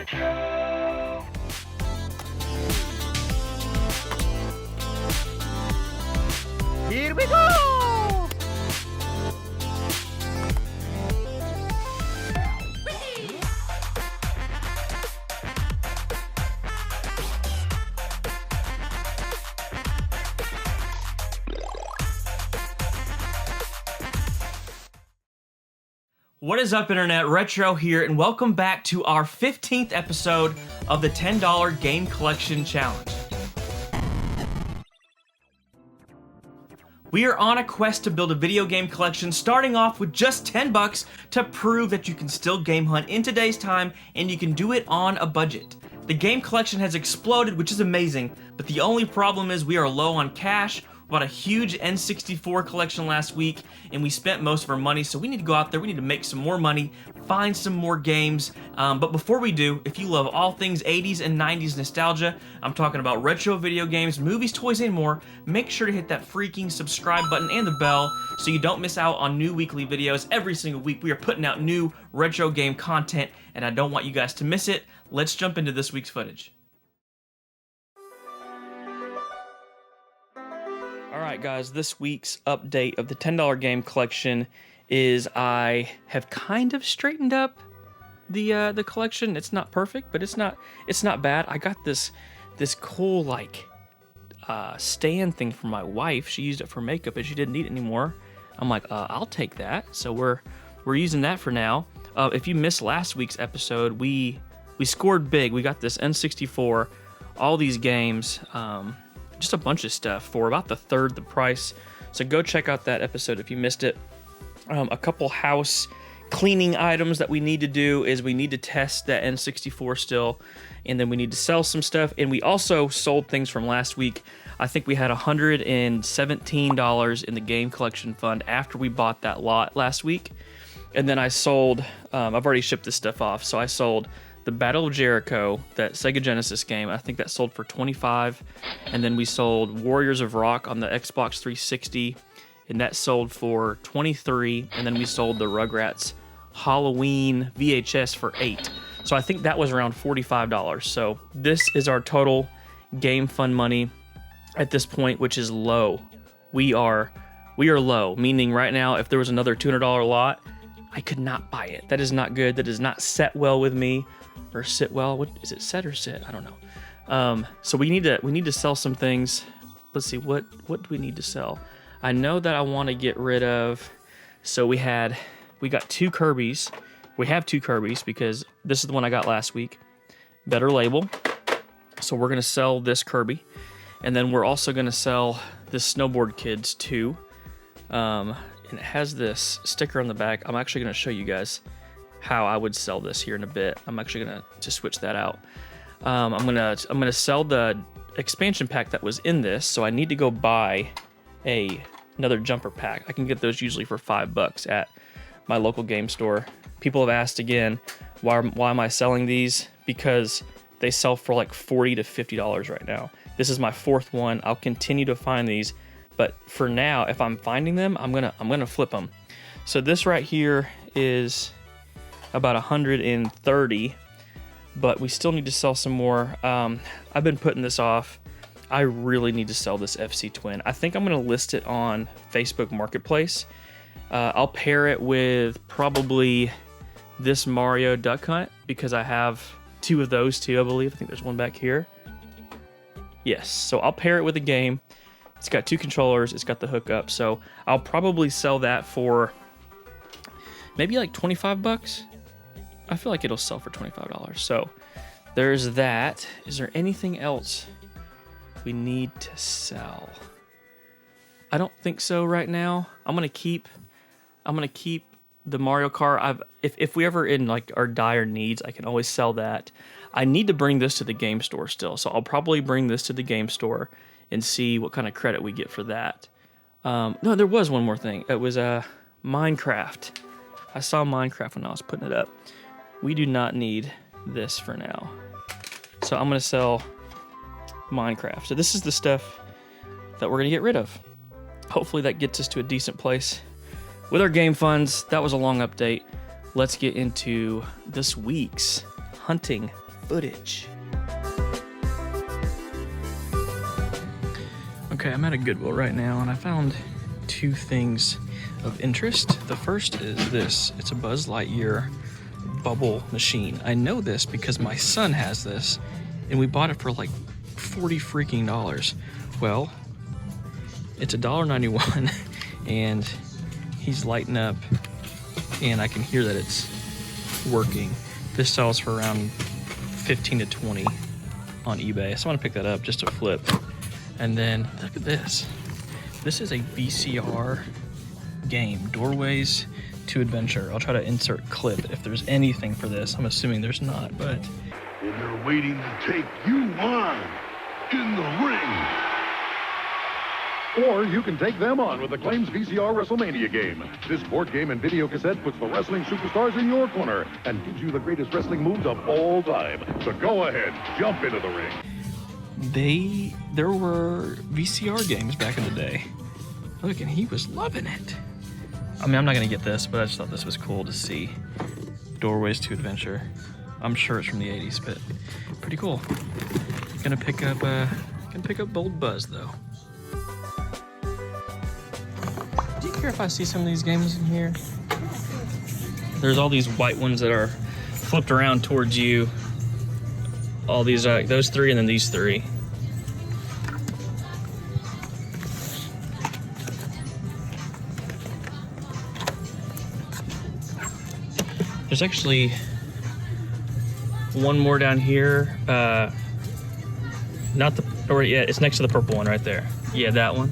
Here we go! What is up, Internet? Retro here, and welcome back to our 15th episode of the $10 Game Collection Challenge. We are on a quest to build a video game collection, starting off with just $10 to prove that you can still game hunt in today's time, and you can do it on a budget. The game collection has exploded, which is amazing, but the only problem is we are low on cash. We bought a huge N64 collection last week, and we spent most of our money, so we need to go out there, we need to make some more money, find some more games. But before we do, if you love all things 80s and 90s nostalgia, I'm talking about retro video games, movies, toys, and more, make sure to hit that freaking subscribe button and the bell so you don't miss out on new weekly videos. Every single week we are putting out new retro game content, and I don't want you guys to miss it. Let's jump into this week's footage. Alright guys, this week's update of the $10 game collection is I have kind of straightened up the collection. It's not perfect, but it's not bad. I got this cool like stand thing from my wife. She used it for makeup and she didn't need it anymore. I'm like, I'll take that. So we're using that for now. If you missed last week's episode, we scored big. We got this N64, all these games, just a bunch of stuff for about the third the price. So go check out that episode if you missed it. A couple house cleaning items that we need to do is we need to test that N64 still, and then we need to sell some stuff. And we also sold things from last week. I think we had $117 in the game collection fund after we bought that lot last week. And then I sold, I've already shipped this stuff off, so I sold the Battle of Jericho, that Sega Genesis game. I think that sold for $25. And then we sold Warriors of Rock on the Xbox 360, and that sold for $23. And then we sold the Rugrats Halloween VHS for $8. So I think that was around $45. So this is our total game fund money at this point, which is low. We are low, meaning right now, if there was another $200 lot, I could not buy it. That is not good. That does not set well with me. Or sit well. What is it? Set or sit? I don't know. So we need to sell some things. Let's see, what do we need to sell? I know that I want to get rid of. So we got two Kirby's. We have two Kirby's because this is the one I got last week. Better label. So we're gonna sell this Kirby, and then we're also gonna sell this Snowboard Kids 2. And it has this sticker on the back. I'm actually gonna show you guys how I would sell this here in a bit. I'm actually gonna just switch that out. I'm gonna sell the expansion pack that was in this, so I need to go buy another jumper pack. I can get those usually for $5 at my local game store. People have asked again, why am I selling these? Because they sell for like $40 to $50 right now. This is my fourth one. I'll continue to find these, but for now, if I'm finding them, I'm gonna flip them. So this right here is about 130, but we still need to sell some more. I've been putting this off. I really need to sell this FC Twin. I think I'm gonna list it on Facebook Marketplace. I'll pair it with probably this Mario Duck Hunt because I have two of those too, I believe. I think there's one back here. Yes, so I'll pair it with a game. It's got two controllers, it's got the hookup, so I'll probably sell that for maybe like $25. I feel like it'll sell for $25. So there's that. Is there anything else we need to sell? I don't think so right now. I'm gonna keep the Mario Kart. If we ever in like our dire needs, I can always sell that. I need to bring this to the game store still, so I'll probably bring this to the game store and see what kind of credit we get for that. No, there was one more thing. It was Minecraft. I saw Minecraft when I was putting it up. We do not need this for now. So I'm gonna sell Minecraft. So this is the stuff that we're gonna get rid of. Hopefully that gets us to a decent place with our game funds. That was a long update. Let's get into this week's hunting footage. Okay, I'm at a Goodwill right now, and I found two things of interest. The first is this. It's a Buzz Lightyear bubble machine. I know this because my son has this, and we bought it for like $40 freaking. Well, it's $1.91, and he's lighting up, and I can hear that it's working. This sells for around 15 to 20 on eBay, so I want to pick that up just to flip. And then look at this. This is a VCR game, Doorways to Adventure. I'll try to insert clip if there's anything for this. I'm assuming there's not, but And they're waiting to take you on in the ring. Or you can take them on with the Claims VCR WrestleMania game. This board game and video cassette puts the wrestling superstars in your corner and gives you the greatest wrestling moves of all time. So go ahead, jump into the ring. there were VCR games back in the day. Look, and he was loving it. I mean, I'm not gonna get this, but I just thought this was cool to see. Doorways to Adventure. I'm sure it's from the 80s, but pretty cool. Gonna pick up Bold Buzz though. Do you care if I see some of these games in here? There's all these white ones that are flipped around towards you. All these, those three, and then these three. There's actually one more down here. Not the, or yeah, it's next to the purple one right there. Yeah, that one.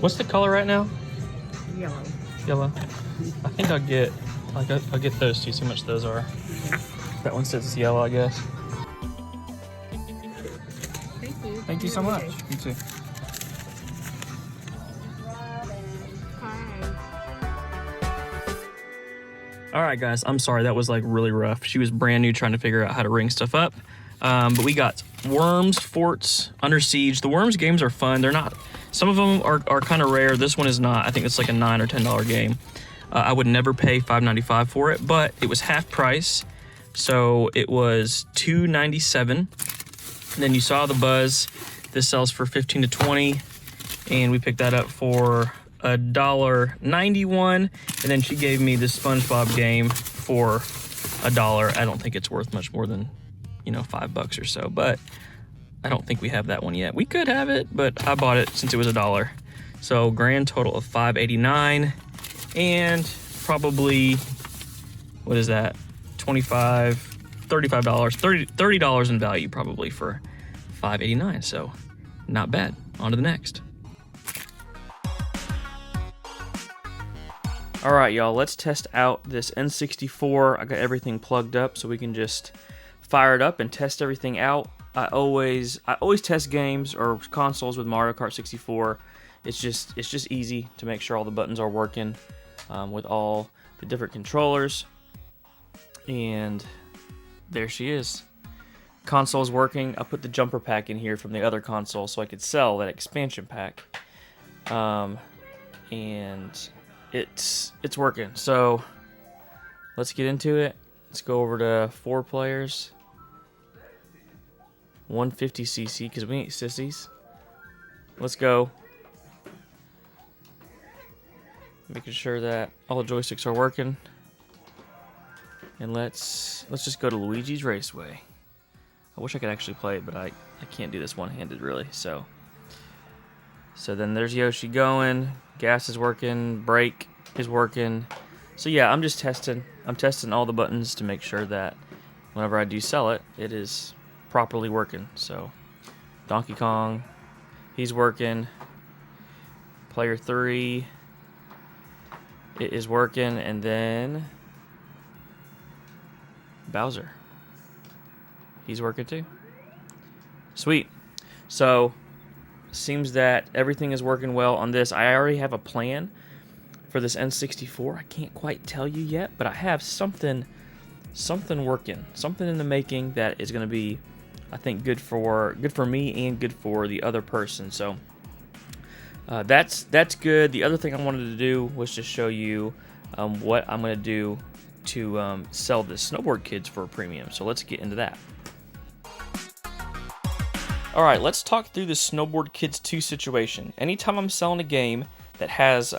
What's the color right now? Yellow. Yellow. I think I'll get those two. See how much those are. That one says it's yellow, I guess. Thank you. Thank you so much. You too. Hi. All right, guys. I'm sorry. That was like really rough. She was brand new trying to figure out how to ring stuff up. But we got Worms, Forts, Under Siege. The Worms games are fun. They're not... Some of them are kind of rare. This one is not. I think it's like a $9 or $10 game. I would never pay $5.95 for it, but it was half price. So it was $2.97. And then you saw the Buzz. This sells for 15 to 20. And we picked that up for $1.91. And then she gave me this SpongeBob game for $1. I don't think it's worth much more than, $5 or so, but I don't think we have that one yet. We could have it, but I bought it since it was $1. So grand total of $5.89, and probably, what is that? $25, $35, $30 in value probably for $5.89. So not bad. On to the next. All right, y'all, let's test out this N64. I got everything plugged up so we can just fire it up and test everything out. I always test games or consoles with Mario Kart 64. It's just easy to make sure all the buttons are working with all the different controllers. And there she is. Console's working. I put the jumper pack in here from the other console so I could sell that expansion pack. And it's working. So let's get into it. Let's go over to 4 players. 150cc, because we ain't sissies. Let's go. Making sure that all the joysticks are working. And let's just go to Luigi's Raceway. I wish I could actually play it, but I can't do this one-handed really. So then there's Yoshi going. Gas is working. Brake is working. So yeah, I'm just testing. I'm testing all the buttons to make sure that whenever I do sell it, it is properly working. So Donkey Kong, he's working. Player 3, it is working. And then Bowser, he's working too. Sweet. So seems that everything is working well on this. I already have a plan for this N64. I can't quite tell you yet, but I have something working, something in the making that is going to be, I think, good for me and good for the other person. So that's good. The other thing I wanted to do was just show you what I'm going to do to sell this Snowboard Kids for a premium. So let's get into that. All right, let's talk through the Snowboard Kids 2 situation. Anytime I'm selling a game that has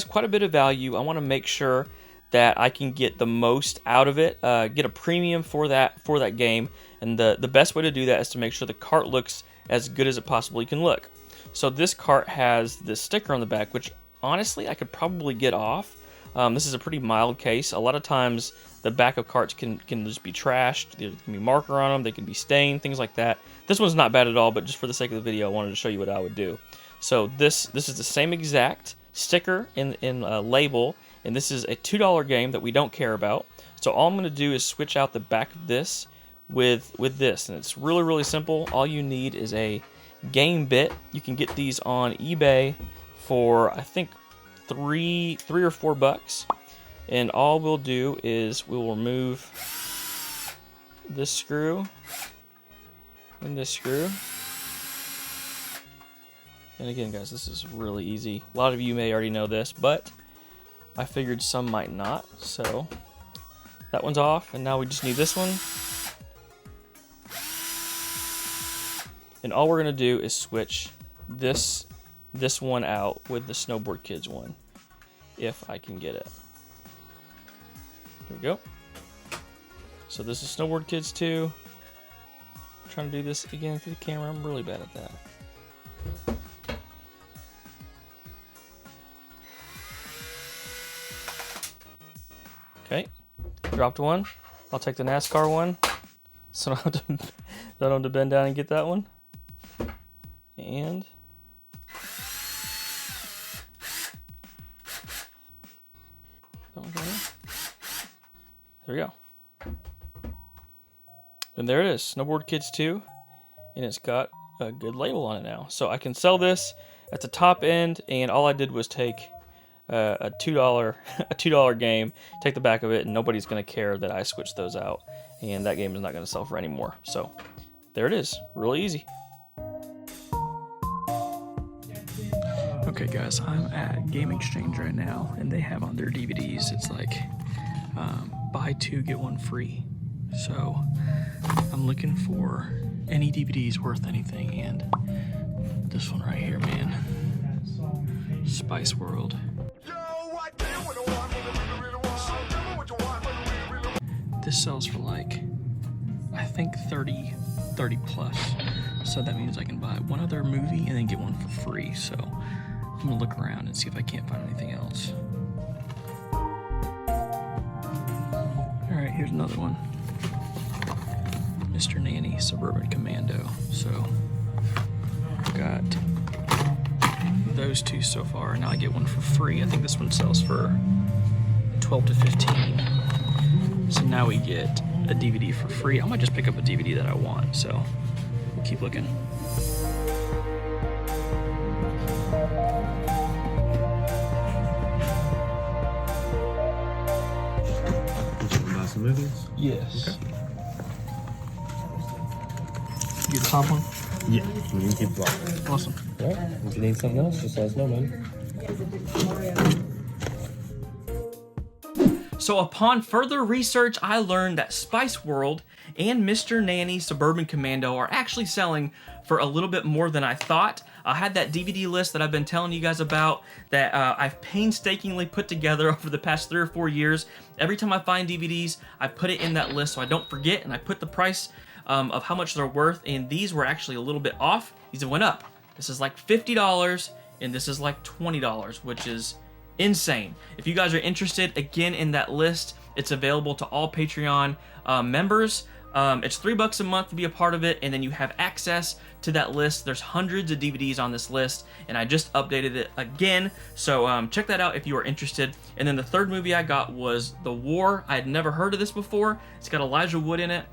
quite a bit of value, I want to make sure that I can get the most out of it, get a premium for that game, and the best way to do that is to make sure the cart looks as good as it possibly can look. So this cart has this sticker on the back, which honestly I could probably get off. This is a pretty mild case. A lot of times the back of carts can just be trashed. There can be marker on them, they can be stained, things like that. This one's not bad at all, but just for the sake of the video, I wanted to show you what I would do. So this is the same exact sticker in label, and this is a $2 game that we don't care about. So all I'm going to do is switch out the back of this with this, and it's really, really simple. All you need is a game bit. You can get these on eBay for, I think, $3 or $4, and all we'll do is we will remove this screw and this screw. And again, guys, this is really easy. A lot of you may already know this, but I figured some might not. So that one's off, and now we just need this one. And all we're gonna do is switch this one out with the Snowboard Kids one, if I can get it. Here we go. So this is Snowboard Kids 2. I'm trying to do this again through the camera. I'm really bad at that. Okay, dropped one. I'll take the NASCAR one, so I don't have to bend down and get that one. And there we go. And there it is, Snowboard Kids 2, and it's got a good label on it now. So I can sell this at the top end, and all I did was take a $2 game, take the back of it, and nobody's going to care that I switched those out, and that game is not going to sell for any more. So there it is, really easy. Okay guys, I'm at Game Exchange right now, and they have on their DVDs, it's like buy two get one free. So I'm looking for any DVDs worth anything, and this one right here, man, Spice World. This sells for like, I think 30 plus. So that means I can buy one other movie and then get one for free. So I'm gonna look around and see if I can't find anything else. All right, here's another one. Mr. Nanny, Suburban Commando. So I've got those two so far. Now I get one for free. I think this one sells for 12 to 15. So now we get a DVD for free. I might just pick up a DVD that I want, so we'll keep looking. Buy some movies? Yes. Okay. You the top one? Yeah. You can keep it blocked. Awesome. Alright. If you need something else, just let us know, man. So upon further research, I learned that Spice World and Mr. Nanny Suburban Commando are actually selling for a little bit more than I thought. I had that DVD list that I've been telling you guys about that I've painstakingly put together over the past 3 or 4 years. Every time I find DVDs, I put it in that list so I don't forget, and I put the price of how much they're worth, and these were actually a little bit off. These went up. This is like $50, and this is like $20, which is insane. If you guys are interested, again, in that list, it's available to all Patreon members. It's $3 a month to be a part of it, and then you have access to that list. There's hundreds of DVDs on this list, and I just updated it again, so check that out if you are interested. And then the third movie I got was The War. I had never heard of this before. It's got Elijah Wood in it.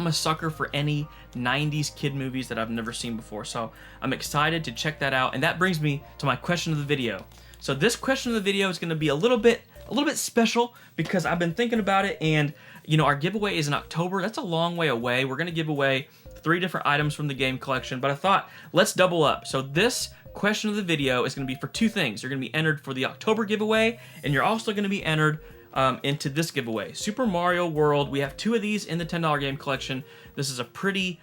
I'm a sucker for any 90s kid movies that I've never seen before, so I'm excited to check that out. And that brings me to my question of the video. So this question of the video is going to be a little bit special because I've been thinking about it, and you know, our giveaway is in October. That's a long way away. We're going to give away 3 different items from the game collection, but I thought let's double up. So this question of the video is going to be for 2 things. You're going to be entered for the October giveaway, and you're also going to be entered into this giveaway, Super Mario World. We have 2 of these in the $10 game collection. This is a pretty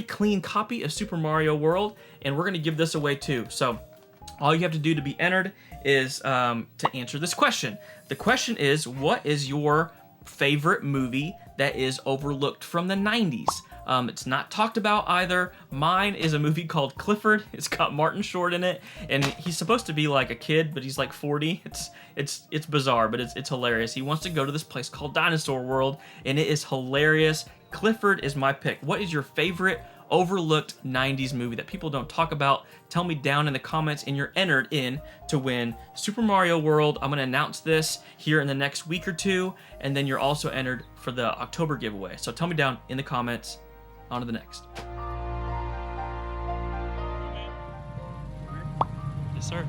clean copy of Super Mario World, and we're going to give this away too. So all you have to do to be entered is to answer this question. The question is, what is your favorite movie that is overlooked from the 90s? It's not talked about either. Mine is a movie called Clifford. It's got Martin Short in it, and he's supposed to be like a kid, but he's like 40. It's bizarre, but it's hilarious. He wants to go to this place called Dinosaur World, and it is hilarious. Clifford is my pick. What is your favorite overlooked 90s movie that people don't talk about? Tell me down in the comments, and you're entered in to win Super Mario World. I'm going to announce this here in the next week or 2, and then you're also entered for the October giveaway. So tell me down in the comments. On to the next. Yes, sir.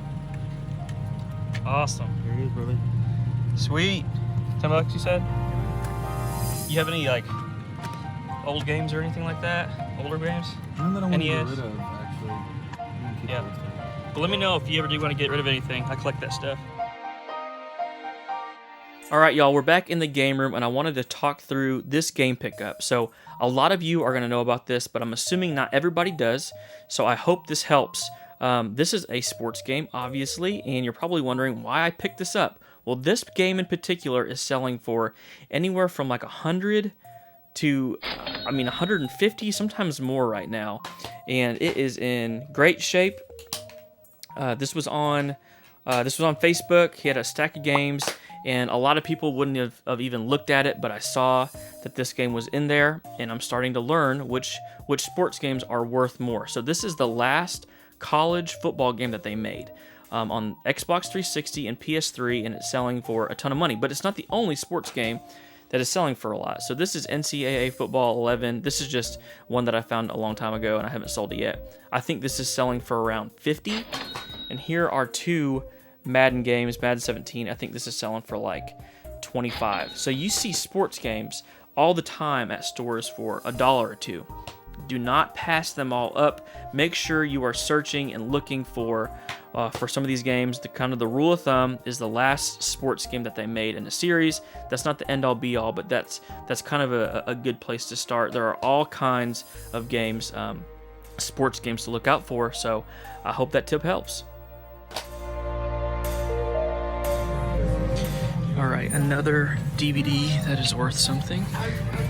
Awesome. Here he is, brother. Sweet. $10 you said? You have any like old games or anything like that? Older games? None that I want to get NES? rid of, actually. I'm gonna keep Yeah. everything. But let me know if you ever do want to get rid of anything. I collect that stuff. All right, y'all, we're back in the game room, and I wanted to talk through this game pickup. So a lot of you are going to know about this, but I'm assuming not everybody does, so I hope this helps. This is a sports game, obviously, and you're probably wondering why I picked this up. Well, this game in particular is selling for anywhere from like 100 to, 150, sometimes more right now, and it is in great shape. This was on Facebook. He had a stack of games, and a lot of people wouldn't have even looked at it, but I saw that this game was in there, and I'm starting to learn which sports games are worth more. So this is the last college football game that they made on Xbox 360 and PS3, and it's selling for a ton of money. But it's not the only sports game that is selling for a lot. So this is NCAA Football 11. This is just one that I found a long time ago, and I haven't sold it yet. I think this is selling for around 50. And here are 2 Madden games, Madden 17. I think this is selling for like 25. So you see sports games all the time at stores for $1 or $2. Do not pass them all up. Make sure you are searching and looking for some of these games. The rule of thumb is the last sports game that they made in a series. That's not the end all be all, but that's kind of a good place to start. There are all kinds of games, sports games to look out for. So I hope that tip helps. All right, another DVD that is worth something.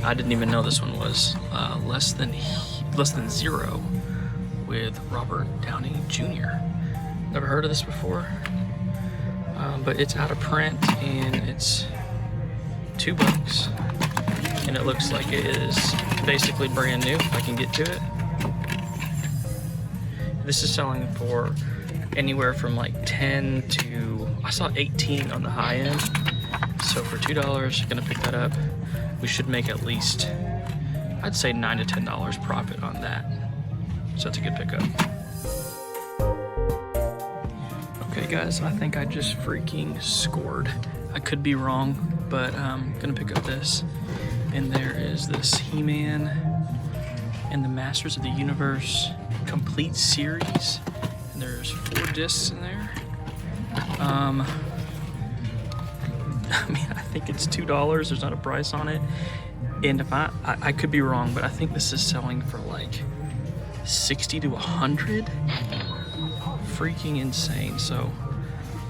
I didn't even know this one was less than zero with Robert Downey Jr. Never heard of this before, but it's out of print and it's $2, and it looks like it is basically brand new. If I can get to it. This is selling for anywhere from like 10 to, I saw 18 on the high end. So for $2, gonna pick that up. We should make at least, I'd say $9 to $10 profit on that. So that's a good pickup. Okay guys, I think I just freaking scored. I could be wrong, but I'm gonna pick up this. And there is this He-Man and the Masters of the Universe complete series. And there's 4 discs in there. I think it's $2. There's not a price on it. And if I could be wrong, but I think this is selling for like 60 to 100. Freaking insane. So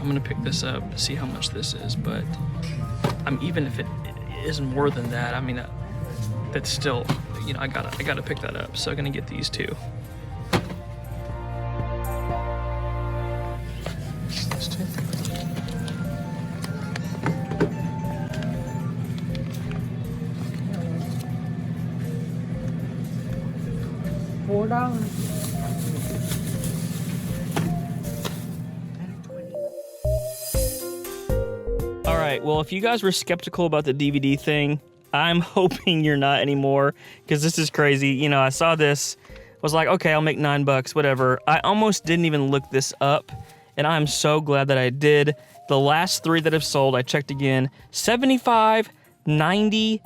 I'm gonna pick this up to see how much this is. But even if it is more than that, that's still, I gotta pick that up. So I'm gonna get these 2. $4. All right, well, if you guys were skeptical about the DVD thing, I'm hoping you're not anymore, because this is crazy. You know, I saw this, was like, okay, I'll make $9, whatever. I almost didn't even look this up, and I'm so glad that I did. The last 3 that have sold, I checked again, 75, 90,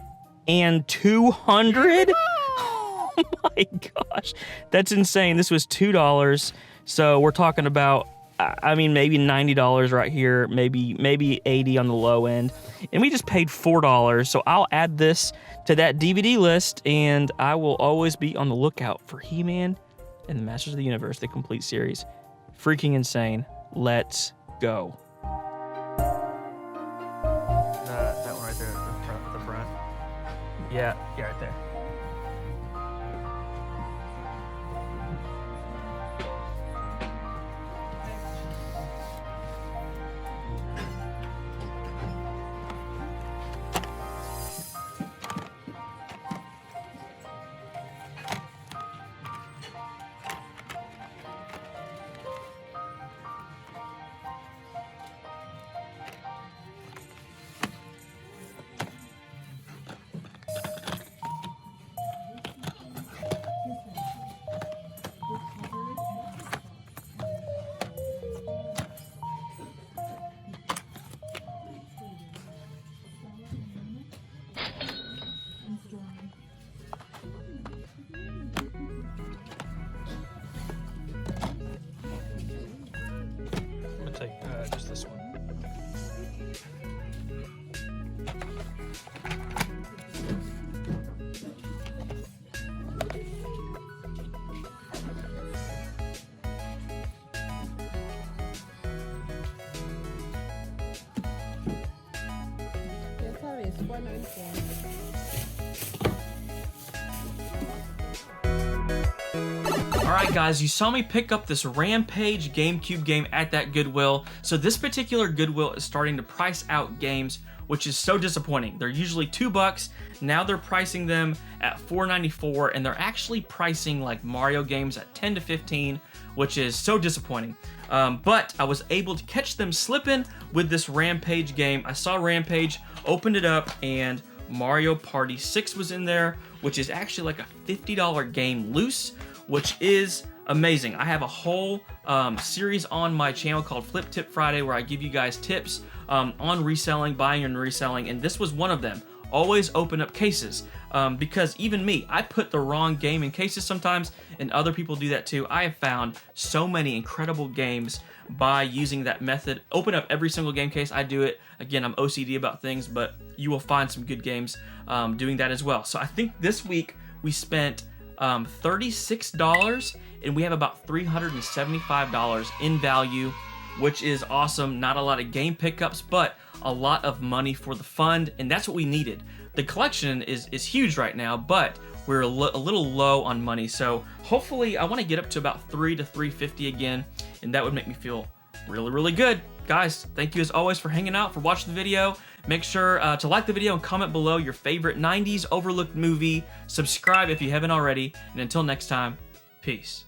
and 200. Oh my gosh, that's insane. This was $2, so we're talking about, I mean, maybe $90 right here, maybe 80 on the low end, and we just paid $4. So I'll add this to that DVD list, and I will always be on the lookout for He-Man and the Masters of the Universe, the complete series. Freaking insane. Let's go. That one right there, the front. Yeah, right there. Just this one. Ya sabes, bueno, Alright guys, you saw me pick up this Rampage GameCube game at that Goodwill. So this particular Goodwill is starting to price out games, which is so disappointing. They're usually $2, now they're pricing them at $4.94, and they're actually pricing like Mario games at $10 to $15, which is so disappointing. But I was able to catch them slipping with this Rampage game. I saw Rampage, opened it up, and Mario Party 6 was in there, which is actually like a $50 game loose, which is amazing. I have a whole series on my channel called Flip Tip Friday where I give you guys tips on reselling, buying and reselling, and this was one of them. Always open up cases, because even me, I put the wrong game in cases sometimes, and other people do that too. I have found so many incredible games by using that method. Open up every single game case. I do it. Again, I'm OCD about things, but you will find some good games doing that as well. So I think this week we spent $36, and we have about $375 in value, which is awesome. Not a lot of game pickups, but a lot of money for the fund, and that's what we needed. The collection is huge right now, but we're a little low on money, so hopefully I want to get up to about $300 to $350 again, and that would make me feel really good. Guys, thank you as always for hanging out, for watching the video. Make sure to like the video and comment below your favorite 90s overlooked movie. Subscribe if you haven't already, and until next time, peace.